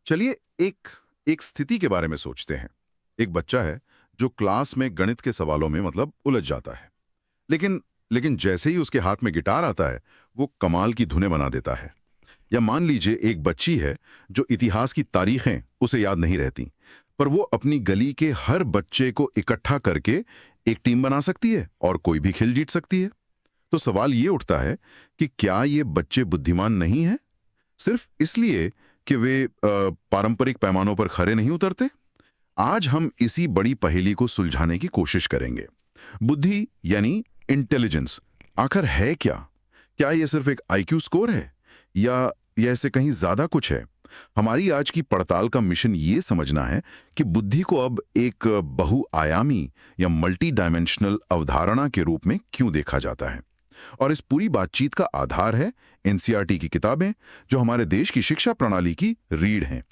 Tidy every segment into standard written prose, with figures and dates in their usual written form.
चलिए एक एक स्थिति के बारे में सोचते हैं। एक बच्चा है जो क्लास में गणित के सवालों में मतलब उलझ जाता है। लेकिन लेकिन जैसे ही उसके हाथ में गिटार आता है, वो कमाल की धुनें बना देता है। या मान लीजिए एक बच्ची है जो इतिहास की तारीखें उसे याद नहीं रहती, पर वो अपनी गली के हर बच्चे को इकट्ठा करके एक टीम बना सकती है और कोई भी खेल जीत सकती है। तो सवाल ये उठता है कि क्या ये बच्चे बुद्धिमान नहीं हैं, सिर्फ इसलिए कि वे पारंपरिक पैमानों पर खरे नहीं उतरते? आज हम इसी बड़ी पहेली को सुलझाने की कोशिश करेंगे। बुद्धि यानी इंटेलिजेंस आखिर है क्या? क्या ये सिर्फ एक आईक्यू स्कोर है या यह ऐसे कहीं ज्यादा कुछ है? हमारी आज की पड़ताल का मिशन ये समझना है कि बुद्धि को अब एक बहुआयामी या मल्टी डायमेंशनल अवधारणा के रूप में क्यों देखा जाता है। और इस पूरी बातचीत का आधार है एनसीईआरटी की किताबें, जो हमारे देश की शिक्षा प्रणाली की रीढ़ हैं।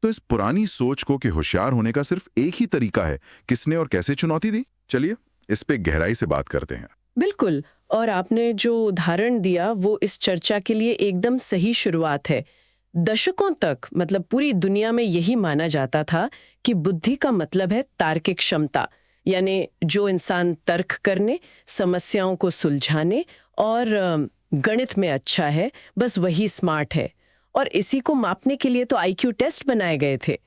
तो इस पुरानी सोच को कि होशियार होने का सिर्फ एक ही तरीका है, किसने और कैसे चुनौती दी? चलिए इस पे गहराई से बात करते हैं। बिल्कुल। और आपने जो उदाहरण दिया वो इस चर्चा के लिए एकदम सही शुरुआत है। दशकों तक मतलब पूरी दुनिया में यही माना जाता था कि बुद्धि का मतलब है तार्किक क्षमता, यानी जो इंसान तर्क करने, समस्याओं को सुलझाने और गणित में अच्छा है, बस वही स्मार्ट है। और इसी को मापने के लिए तो आईक्यू टेस्ट बनाए गए थे।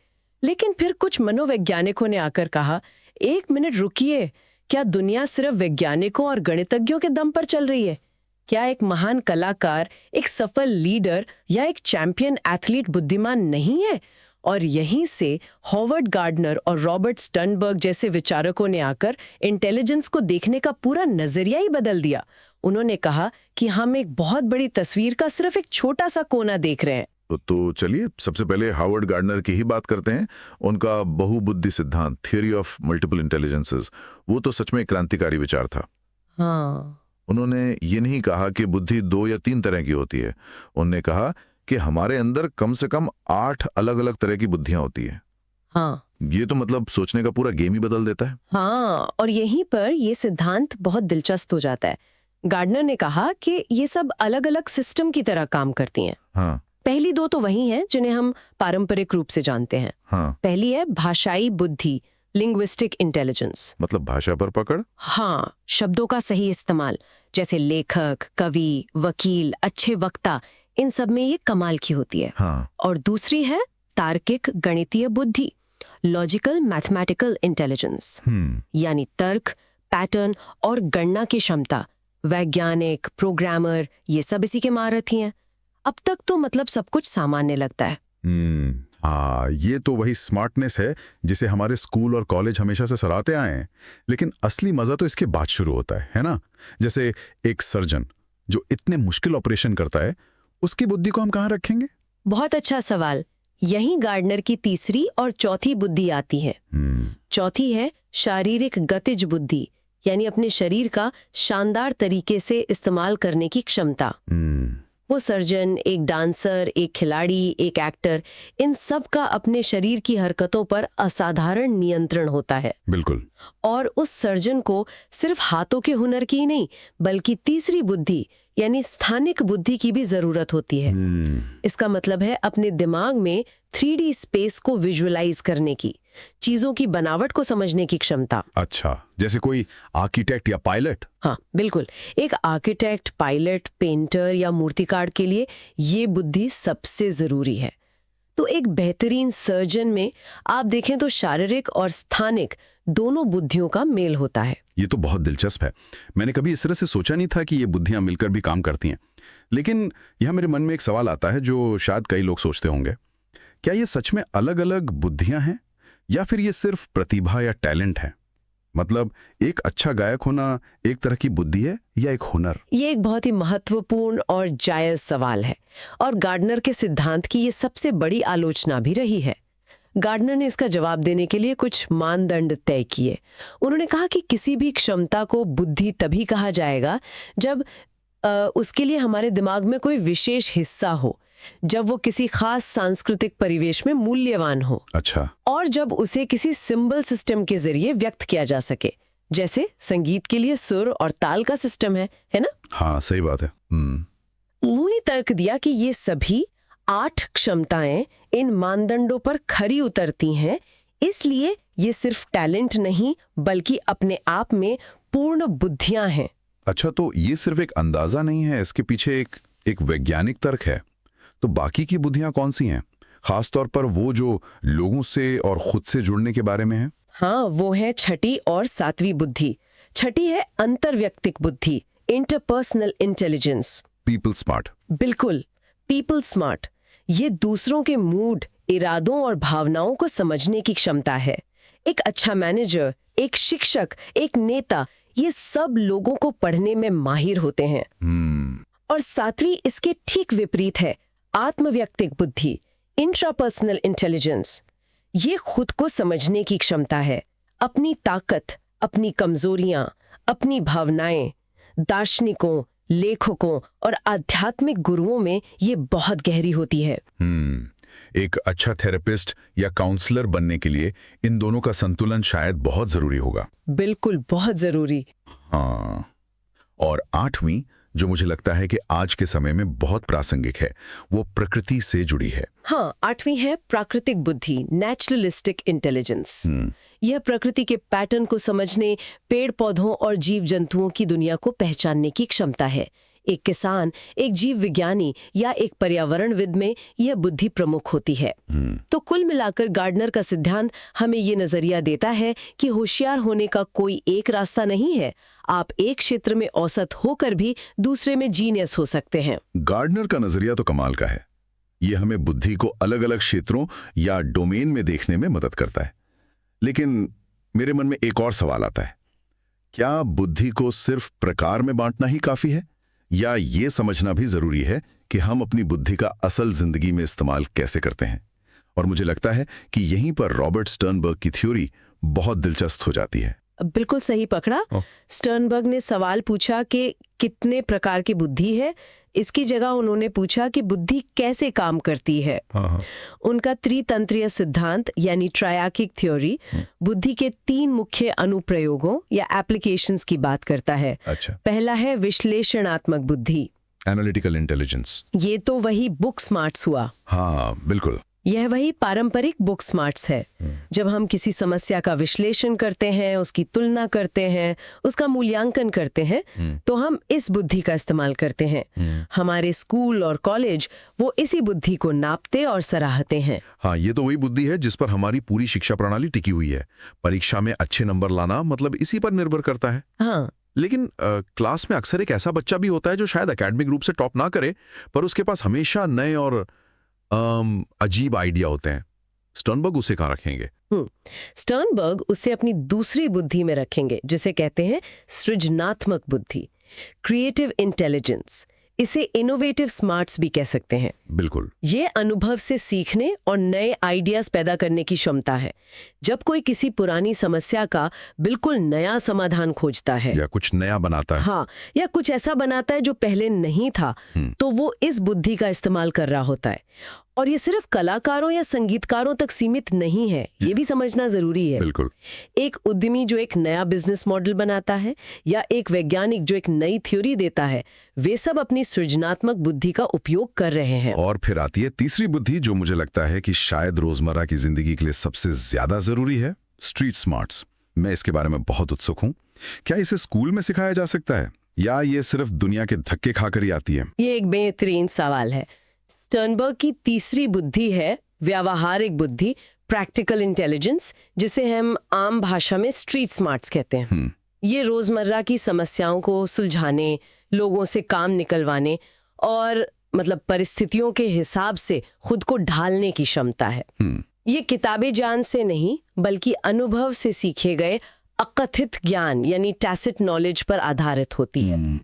लेकिन फिर कुछ मनोवैज्ञानिकों ने आकर कहा, एक मिनट रुकिए, क्या दुनिया सिर्फ वैज्ञानिकों और गणितज्ञों के दम पर चल रही है? क्या एक महान कलाकार, एक सफल लीडर या एक चैंपियन एथलीट बुद्धिमान नहीं है? और यहीं से हॉवर्ड गार्डनर और रॉबर्ट स्टर्नबर्ग जैसे विचारकों ने आकर इंटेलिजेंस को देखने का पूरा नजरिया ही बदल दिया। उन्होंने कहा कि हम एक बहुत बड़ी तस्वीर का सिर्फ एक छोटा सा कोना देख रहे हैं। तो चलिए सबसे पहले हार्वर्ड गार्डनर की ही बात करते हैं। उनका बहुबुद्धि सिद्धांत, थियोरी ऑफ मल्टीपल इंटेलिजेंसेस, वो तो सच में एक क्रांतिकारी विचार था। हाँ, उन्होंने ये नहीं कहा कि बुद्धि 2 या 3 तरह की होती है। उन्होंने कहा कि हमारे अंदर कम से कम 8 अलग अलग तरह की बुद्धियां होती है। हाँ, ये तो मतलब सोचने का पूरा गेम ही बदल देता है। हाँ। और यहीं पर ये सिद्धांत बहुत दिलचस्प हो जाता है। गार्डनर ने कहा कि ये सब अलग अलग सिस्टम की तरह काम करती हैं। हाँ, पहली दो तो वही हैं जिन्हें हम पारंपरिक रूप से जानते हैं। हाँ, पहली है भाषाई बुद्धि, लिंग्विस्टिक इंटेलिजेंस। मतलब भाषा पर पकड़। हाँ, शब्दों का सही इस्तेमाल, जैसे लेखक, कवि, वकील, अच्छे वक्ता, इन सब में ये कमाल की होती है। हाँ, और दूसरी है तार्किक गणितीय बुद्धि, लॉजिकल मैथमेटिकल इंटेलिजेंस, यानी तर्क, पैटर्न और गणना की क्षमता। वैज्ञानिक, प्रोग्रामर, ये सब इसी के महारथी हैं। अब तक तो मतलब सब कुछ सामान्य लगता है। हाँ, ये तो वही स्मार्टनेस है जिसे हमारे स्कूल और कॉलेज हमेशा से सराहते आए हैं। लेकिन असली मजा तो इसके बाद शुरू होता है ना? जैसे एक सर्जन जो इतने मुश्किल ऑपरेशन करता है, उसकी बुद्धि को हम कहाँ रखेंगे? बहुत अच्छा सवाल। यही गार्डनर की तीसरी और चौथी बुद्धि आती है। चौथी है शारीरिक गतिज बुद्धि, यानी अपने शरीर का शानदार तरीके से इस्तेमाल करने की क्षमता। वो सर्जन, एक डांसर, एक खिलाड़ी, एक एक्टर, इन सब का अपने शरीर की हरकतों पर असाधारण नियंत्रण होता है। बिल्कुल। और उस सर्जन को सिर्फ हाथों के हुनर की ही नहीं, बल्कि तीसरी बुद्धि यानी स्थानिक बुद्धि की भी जरूरत होती है। इसका मतलब है अपने दिमाग में 3D स्पेस को विजुअलाइज करने की, चीजों की बनावट को समझने की क्षमता। अच्छा, जैसे कोई आर्किटेक्ट या पायलट? हाँ, बिल्कुल। एक आर्किटेक्ट, पायलट, पेंटर या मूर्तिकार के लिए ये बुद्धि सबसे जरूरी है। तो एक बेहतरीन सर्जन में आप देखें तो शारीरिक और स्थानिक दोनों बुद्धियों का मेल होता है। ये तो बहुत दिलचस्प है। मैंने कभी इस तरह से सोचा नहीं था कि ये बुद्धियां मिलकर भी काम करती हैं। लेकिन यह मेरे मन में एक सवाल आता है जो शायद कई लोग सोचते होंगे। क्या ये सच में अलग अलग बुद्धियां हैं या फिर ये सिर्फ प्रतिभा या टैलेंट है? मतलब एक अच्छा गायक होना एक तरह की बुद्धि है या एक हुनर? ये एक बहुत ही महत्वपूर्ण और जायज सवाल है और गार्डनर के सिद्धांत की ये सबसे बड़ी आलोचना भी रही है। गार्डनर ने इसका जवाब देने के लिए कुछ मानदंड तय किए। उन्होंने कहा कि किसी भी क्षमता को बुद्धि तभी कहा जाएगा जब उसके लिए हमारे दिमाग में कोई विशेष हिस्सा हो, जब वो किसी खास सांस्कृतिक परिवेश में मूल्यवान हो। अच्छा। और जब उसे किसी सिंबल सिस्टम के जरिए व्यक्त किया जा सके, जैसे संगीत के लिए सुर और ताल का सिस्टम है ना? हाँ, सही बात है। उन्होंने तर्क दिया कि ये सभी 8 क्षमताएं इन मानदंडों पर खरी उतरती हैं, इसलिए ये सिर्फ टैलेंट नहीं बल्कि अपने आप में पूर्ण बुद्धियां हैं। अच्छा, तो ये सिर्फ एक अंदाजा नहीं है, इसके पीछे एक वैज्ञानिक तर्क है। तो बाकी की बुद्धियां कौन सी हैं, खासतौर पर वो जो लोगों से और खुद से जुड़ने के बारे में है? हाँ, वो है छठी और सातवीं बुद्धि। छठी है अंतर्व्यक्तिक बुद्धि, इंटरपर्सनल इंटेलिजेंस। People smart. बिल्कुल, पीपल स्मार्ट। ये दूसरों के मूड, इरादों और भावनाओं को समझने की क्षमता है। एक अच्छा मैनेजर, एक शिक्षक, एक नेता, ये सब लोगों को पढ़ने में माहिर होते हैं। और सातवीं इसके ठीक विपरीत है, आत्मव्यक्तिक बुद्धि, इंट्रापर्सनल इंटेलिजेंस। ये खुद को समझने की क्षमता है, अपनी ताकत, अपनी कमजोरियां, अपनी भावनाएं। दार्शनिकों, लेखकों और आध्यात्मिक गुरुओं में ये बहुत गहरी होती है। एक अच्छा थेरेपिस्ट या काउंसलर बनने के लिए इन दोनों का संतुलन शायद बहुत जरूरी होगा। बिल्कुल, बहुत जरूरी। हाँ, और 8वीं, जो मुझे लगता है कि आज के समय में बहुत प्रासंगिक है, वो प्रकृति से जुड़ी है। हाँ, 8वीं है प्राकृतिक बुद्धि, नेचुरलिस्टिक इंटेलिजेंस। यह प्रकृति के पैटर्न को समझने, पेड़ पौधों और जीव जंतुओं की दुनिया को पहचानने की क्षमता है। एक किसान, एक जीव विज्ञानी या एक पर्यावरणविद में यह बुद्धि प्रमुख होती है। तो कुल मिलाकर गार्डनर का सिद्धांत हमें ये नजरिया देता है कि होशियार होने का कोई एक रास्ता नहीं है। आप एक क्षेत्र में औसत होकर भी दूसरे में जीनियस हो सकते हैं। गार्डनर का नजरिया तो कमाल का है। ये हमें बुद्धि को अलग अलग क्षेत्रों या डोमेन में देखने में मदद करता है। लेकिन मेरे मन में एक और सवाल आता है, क्या बुद्धि को सिर्फ प्रकार में बांटना ही काफी है, या ये समझना भी जरूरी है कि हम अपनी बुद्धि का असल जिंदगी में इस्तेमाल कैसे करते हैं? और मुझे लगता है कि यहीं पर रॉबर्ट स्टर्नबर्ग की थ्योरी बहुत दिलचस्प हो जाती है। बिल्कुल सही पकड़ा। स्टर्नबर्ग ने सवाल पूछा कि कितने प्रकार की बुद्धि है, इसकी जगह उन्होंने पूछा कि बुद्धि कैसे काम करती है। उनका त्रितंत्रीय सिद्धांत यानी ट्रायाकिक थ्योरी बुद्धि के 3 मुख्य अनुप्रयोगों या एप्लीकेशंस की बात करता है। अच्छा। पहला है विश्लेषणात्मक बुद्धि, एनालिटिकल इंटेलिजेंस। ये तो वही बुक स्मार्ट्स हुआ। हाँ, बिल्कुल। यह वही पारंपरिक बुक स्मार्ट्स है। जब हम किसी समस्या का विश्लेषण करते हैं, उसकी तुलना करते हैं, उसका मूल्यांकन करते हैं, तो हम इस बुद्धि का इस्तेमाल करते हैं। हमारे स्कूल और कॉलेज वो इसी बुद्धि को नापते और सराहते हैं। हाँ, ये तो वही बुद्धि है जिस पर हमारी पूरी शिक्षा प्रणाली टिकी हुई है। परीक्षा में अच्छे नंबर लाना मतलब इसी पर निर्भर करता है। हाँ, लेकिन क्लास में अक्सर एक ऐसा बच्चा भी होता है जो शायद एकेडमिक रूप से टॉप ना करे, पर उसके पास हमेशा नए और अजीब आइडिया होते हैं। स्टर्नबर्ग उसे कहाँ रखेंगे? स्टर्नबर्ग उसे अपनी दूसरी बुद्धि में रखेंगे, जिसे कहते हैं सृजनात्मक बुद्धि, क्रिएटिव इंटेलिजेंस। इसे इनोवेटिव स्मार्ट्स भी कह सकते हैं। बिल्कुल। ये अनुभव से सीखने और नए आइडियाज पैदा करने की क्षमता है। जब कोई किसी पुरानी समस्या का बिल्कुल नया समाधान खोजता है या कुछ नया बनाता है, हाँ, या कुछ ऐसा बनाता है जो पहले नहीं था, तो वो इस बुद्धि का इस्तेमाल कर रहा होता है। और ये सिर्फ कलाकारों या संगीतकारों तक सीमित नहीं है, ये भी समझना जरूरी है। बिल्कुल। एक उद्यमी जो एक नया बिजनेस मॉडल बनाता है या एक वैज्ञानिक जो एक नई थ्योरी देता है, वे सब अपनी सृजनात्मक बुद्धि का उपयोग कर रहे हैं। और फिर आती है तीसरी बुद्धि, जो मुझे लगता है कि शायद रोजमर्रा की जिंदगी के लिए सबसे ज्यादा जरूरी है, स्ट्रीट स्मार्ट्स। मैं इसके बारे में बहुत उत्सुक हूँ। क्या इसे स्कूल में सिखाया जा सकता है, या ये सिर्फ दुनिया के धक्के खाकर ही आती है? ये एक बेहतरीन सवाल है। स्टर्नबर्ग की तीसरी बुद्धि है व्यावहारिक बुद्धि, प्रैक्टिकल इंटेलिजेंस, जिसे हम आम भाषा में स्ट्रीट स्मार्ट्स कहते हैं। ये रोजमर्रा की समस्याओं को सुलझाने, लोगों से काम निकलवाने और परिस्थितियों के हिसाब से खुद को ढालने की क्षमता है। ये किताबी ज्ञान से नहीं बल्कि अनुभव से सीखे गए अकथित ज्ञान यानी टैसिट नॉलेज पर आधारित होती है।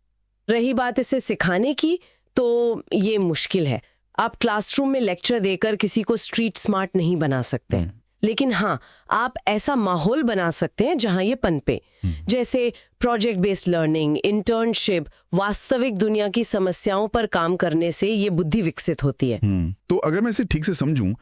रही बात इसे सिखाने की, तो ये मुश्किल है। आप क्लासरूम में लेक्चर देकर किसी को स्ट्रीट स्मार्ट नहीं बना सकते, लेकिन हाँ, आप ऐसा माहौल बना सकते हैं जहां ये पनपे। जैसे प्रोजेक्ट बेस्ड लर्निंग, इंटर्नशिप, वास्तविक दुनिया की समस्याओं पर काम करने से ये बुद्धि विकसित होती है। तो अगर मैं इसे ठीक से समझूं,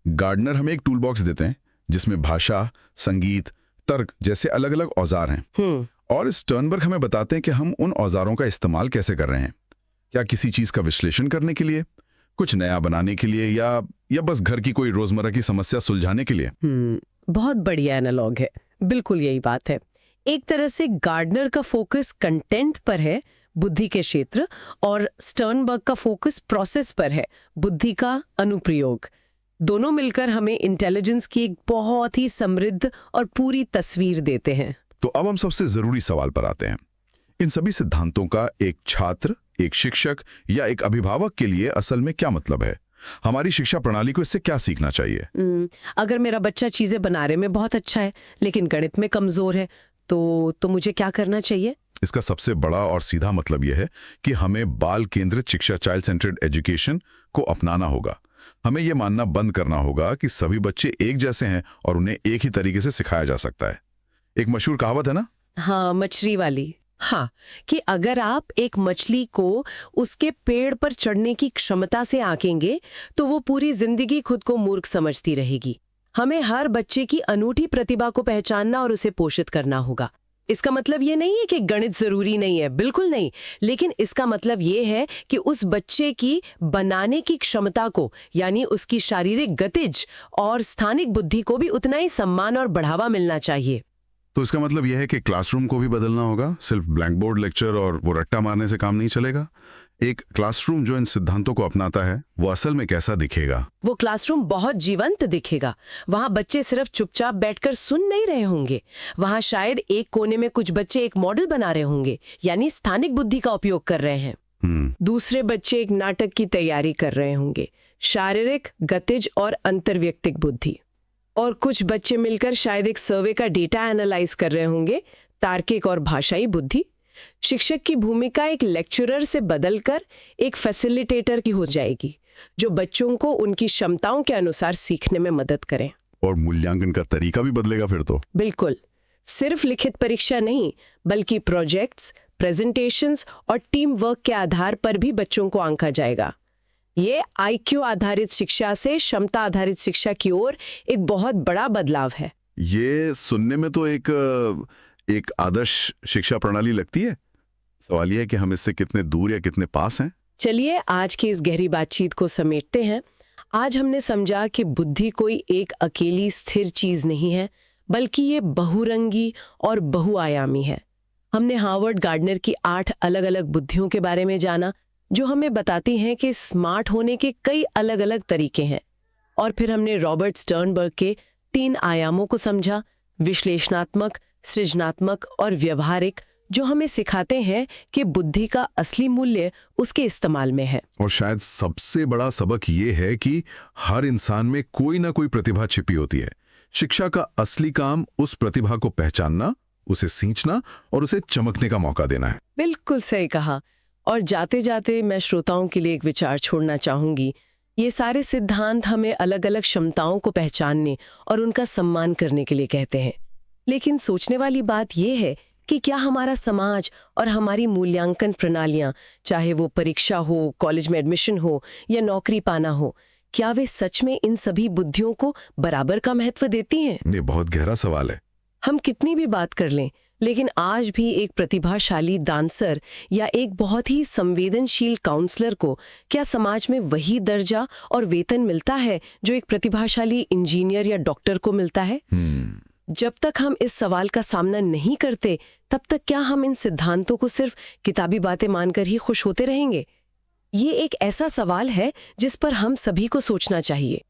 गार्डनर हमें एक टूल बॉक्स देते हैं जिसमें भाषा, संगीत, तर्क जैसे अलग अलग औजार हैं, और स्टर्नबर्ग हमें बताते हैं कि हम उन औजारों का इस्तेमाल कैसे कर रहे हैं। क्या किसी चीज का विश्लेषण करने के लिए, कुछ नया बनाने के लिए या बस घर की कोई रोजमर्रा की समस्या सुलझाने के लिए? बहुत बढ़िया एनालॉग है, बिल्कुल यही बात है। एक तरह से गार्डनर का फोकस कंटेंट पर है, बुद्धि के क्षेत्र, और स्टर्नबर्ग का फोकस प्रोसेस पर है, बुद्धि का अनुप्रयोग। दोनों मिलकर हमें इंटेलिजेंस की एक बहुत ही समृद्ध और पूरी तस्वीर देते हैं। तो अब हम सबसे जरूरी सवाल पर आते हैं। इन सभी सिद्धांतों का एक छात्र, एक शिक्षक या एक अभिभावक के लिए असल में क्या मतलब है? हमारी शिक्षा प्रणाली को इससे क्या सीखना चाहिए? अगर मेरा बच्चा चीजें बनाने में बहुत अच्छा है लेकिन गणित में कमजोर है, तो मुझे क्या करना चाहिए? इसका सबसे बड़ा और सीधा मतलब यह है कि हमें बाल केंद्रित शिक्षा, चाइल्ड सेंटर्ड एजुकेशन को अपनाना होगा। हमें यह मानना बंद करना होगा कि सभी बच्चे एक जैसे हैं और उन्हें एक ही तरीके से सिखाया जा सकता है। एक मशहूर कहावत है ना? हाँ, मछली वाली। हाँ, कि अगर आप एक मछली को उसके पेड़ पर चढ़ने की क्षमता से आंकेंगे तो वो पूरी जिंदगी खुद को मूर्ख समझती रहेगी। हमें हर बच्चे की अनूठी प्रतिभा को पहचानना और उसे पोषित करना होगा। इसका मतलब ये नहीं है कि गणित जरूरी नहीं है, बिल्कुल नहीं, लेकिन इसका मतलब ये है कि उस बच्चे की बनाने की क्षमता को, यानी उसकी शारीरिक गतिज और स्थानिक बुद्धि को भी उतना ही सम्मान और बढ़ावा मिलना चाहिए। तो इसका मतलब यह है कि क्लासरूम को भी बदलना होगा। सिर्फ ब्लैक बोर्ड लेक्चर और वो रट्टा मारने से काम नहीं चलेगा। एक क्लासरूम जो इन सिद्धांतों को अपनाता है वो असल में कैसा दिखेगा? वो क्लासरूम बहुत जीवंत दिखेगा। वहाँ बच्चे सिर्फ चुपचाप बैठकर सुन नहीं रहे होंगे। वहाँ शायद एक कोने में कुछ बच्चे एक मॉडल बना रहे होंगे, यानी स्थानिक बुद्धि का उपयोग कर रहे हैं। दूसरे बच्चे एक नाटक की तैयारी कर रहे होंगे, शारीरिक, गतिज और अंतर्व्यक्तिक बुद्धि। और कुछ बच्चे मिलकर शायद एक सर्वे का डेटा एनालाइज कर रहे होंगे, तार्किक और भाषाई बुद्धि। शिक्षक की भूमिका एक लेक्चरर से बदलकर एक फैसिलिटेटर की हो जाएगी, जो बच्चों को उनकी क्षमताओं के अनुसार सीखने में मदद करें। और मूल्यांकन का तरीका भी बदलेगा फिर तो? बिल्कुल, सिर्फ लिखित परीक्षा नहीं, बल्कि प्रोजेक्ट्स, प्रेजेंटेशंस और टीम वर्क के आधार पर भी बच्चों को आंका जाएगा। ये IQ आधारित शिक्षा से क्षमता आधारित शिक्षा की ओर एक बहुत बड़ा बदलाव है। ये सुनने में तो एक आदर्श शिक्षा प्रणाली लगती है। सवाल यह है कि हम इससे कितने दूर या कितने पास हैं। चलिए आज की इस गहरी बातचीत को समेटते हैं। आज हमने समझा कि बुद्धि कोई एक अकेली स्थिर चीज नहीं है, बल्कि ये बहुरंगी और बहुआयामी है। हमने हार्वर्ड गार्डनर की 8 अलग-अलग बुद्धियों के बारे में जाना, जो हमें बताती हैं कि स्मार्ट होने के कई अलग-अलग तरीके हैं। और फिर हमने रॉबर्ट स्टर्नबर्ग के 3 आयामों को समझा, विश्लेषणात्मक, सृजनात्मक और व्यवहारिक, जो हमें सिखाते हैं कि बुद्धि का असली मूल्य उसके इस्तेमाल में है। और शायद सबसे बड़ा सबक ये है कि हर इंसान में कोई ना कोई प्रतिभा छिपी होती है। शिक्षा का असली काम उस प्रतिभा को पहचानना, उसे सींचना और उसे चमकने का मौका देना है। बिल्कुल सही कहा। और जाते जाते मैं श्रोताओं के लिए एक विचार छोड़ना चाहूंगी। ये सारे सिद्धांत हमें अलग अलग क्षमताओं को पहचानने और उनका सम्मान करने के लिए कहते हैं, लेकिन सोचने वाली बात यह है कि क्या हमारा समाज और हमारी मूल्यांकन प्रणालियां, चाहे वो परीक्षा हो, कॉलेज में एडमिशन हो या नौकरी पाना हो, क्या वे सच में इन सभी बुद्धियों को बराबर का महत्व देती हैं? ये बहुत गहरा सवाल है। हम कितनी भी बात कर लें, लेकिन आज भी एक प्रतिभाशाली डांसर या एक बहुत ही संवेदनशील काउंसलर को क्या समाज में वही दर्जा और वेतन मिलता है जो एक प्रतिभाशाली इंजीनियर या डॉक्टर को मिलता है? जब तक हम इस सवाल का सामना नहीं करते, तब तक क्या हम इन सिद्धांतों को सिर्फ किताबी बातें मानकर ही खुश होते रहेंगे? ये एक ऐसा सवाल है जिस पर हम सभी को सोचना चाहिए।